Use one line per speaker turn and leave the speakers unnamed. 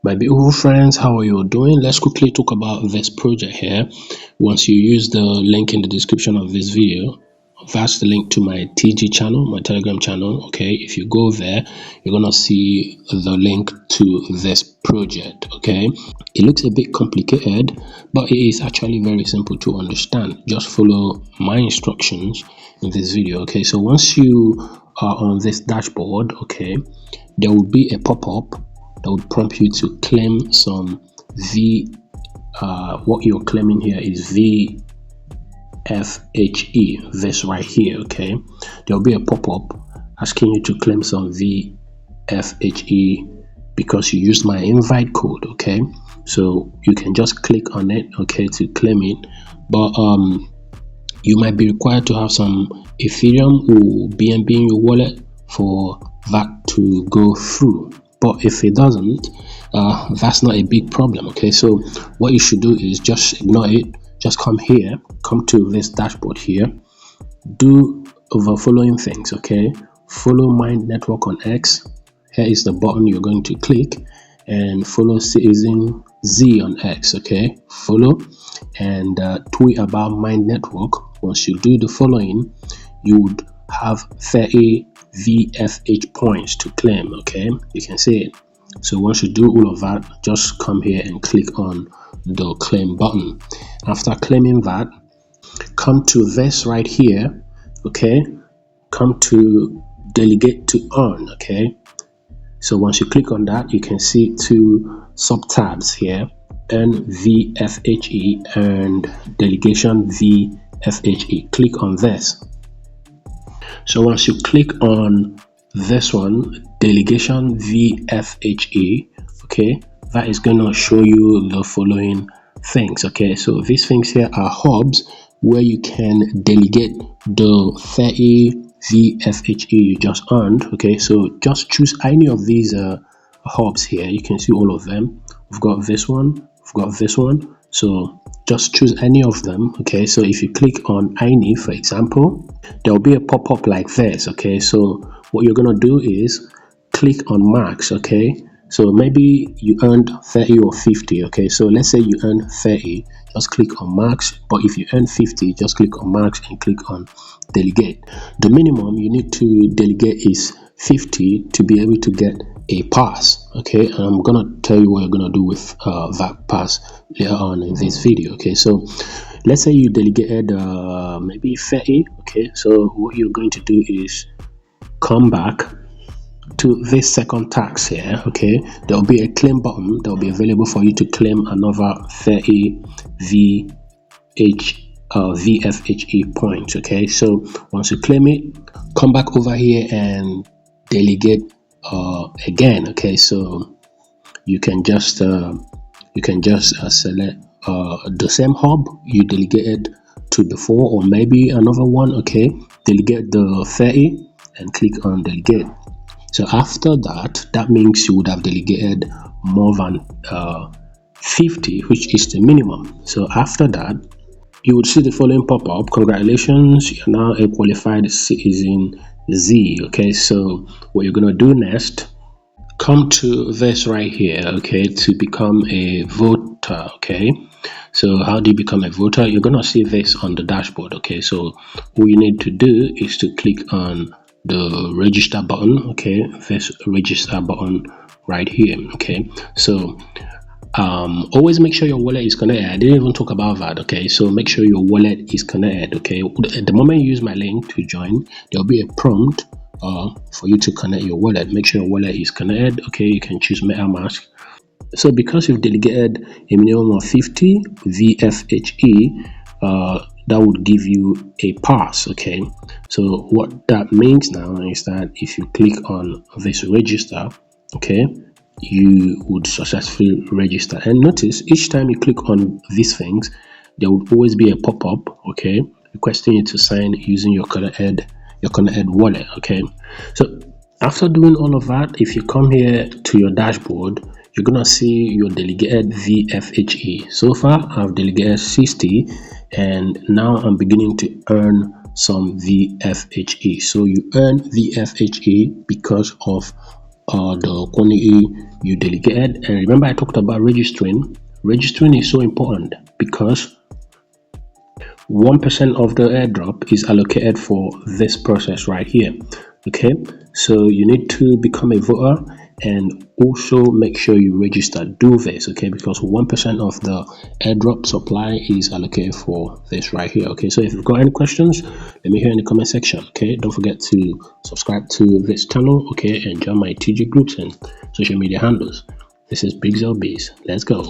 My beautiful friends, how are you doing? Let's quickly talk about this project here. Once you use the link in the description of this video, that's the link to my TG channel, my Telegram channel. Okay, if you go there, you're gonna see the link to this project. Okay, it looks a bit complicated, but it is actually very simple to understand. Just follow my instructions in this video. Okay, so once you are on this dashboard, okay, there will be a pop-up that would prompt you to claim some what you're claiming here is VFHE, this right here. Okay, there'll be a pop-up asking you to claim some VFHE because you used my invite code. Okay, so you can just click on it, okay, to claim it, but you might be required to have some Ethereum or BNB in your wallet for that to go through. But if it doesn't, that's not a big problem. Okay, so what you should do is just ignore it. Just come here, come to this dashboard here, do the following things. Okay, follow my network on X. Here is the button you're going to click, and follow Citizen Z on X. Okay, follow and tweet about my network. Once you do the following, you would have 30 VFH points to claim. Okay, you can see it. So once you do all of that, just come here and click on the claim button. After claiming that, come to this right here. Okay, come to delegate to earn. Okay, so once you click on that, you can see two sub tabs here: earn VFHE and delegation VFHE. Click on this. So once you click on this one, delegation VFHE, okay, that is going to show you the following things. Okay, so these things here are hubs where you can delegate the 30 VFHE you just earned. Okay, so just choose any of these hubs here. You can see all of them. We've got this one, we've got this one, so just choose any of them. Okay, so if you click on INI, for example, there will be a pop-up like this. Okay, so what you're gonna do is click on max. Okay, so maybe you earned 30 or 50. Okay, so let's say you earned 30, just click on max. But if you earn 50, just click on max and click on delegate. The minimum you need to delegate is 50 to be able to get a pass. Okay, and I'm gonna tell you what you're gonna do with that pass later on in this video. Okay, so let's say you delegated maybe 30. Okay, so what you're going to do is come back to this second tax here. Okay, there will be a claim button that will be available for you to claim another 30 VFHE points. Okay, so once you claim it, come back over here and delegate again. Okay, so you can just select the same hub you delegated to before, or maybe another one. Okay, delegate the 30 and click on delegate. So after that, that means you would have delegated more than 50, which is the minimum. So after that, you would see the following pop-up: congratulations, you're now a qualified citizen Z. Okay, so what you're gonna do next, come to this right here, okay, to become a voter. Okay, so how do you become a voter? You're gonna see this on the dashboard. Okay, so all you need to do is to click on the register button. Okay, this register button right here. Okay, so always make sure your wallet is connected. I didn't even talk about that. Okay, so make sure your wallet is connected. Okay, at the moment you use my link to join, there'll be a prompt for you to connect your wallet. Make sure your wallet is connected. Okay, you can choose MetaMask. So because you've delegated a minimum of 50 VFHE, that would give you a pass. Okay, so what that means now is that if you click on this register, okay, you would successfully register. And notice each time you click on these things, there would always be a pop-up, okay, requesting you to sign using your connected wallet. Okay, so after doing all of that, if you come here to your dashboard, you're gonna see your delegated VFHE. So far I've delegated 60, and now I'm beginning to earn some VFHE. So you earn VFHE because of the quantity you delegated. And remember, I talked about registering. Registering is so important because 1% of the airdrop is allocated for this process right here. Okay, so you need to become a voter and also make sure you register. Do this, okay, because 1% of the airdrop supply is allocated for this right here. Okay, so if you've got any questions, let me hear in the comment section. Okay, don't forget to subscribe to this channel, okay, and join my TG groups and social media handles. This is Big Zell Biz. Let's go.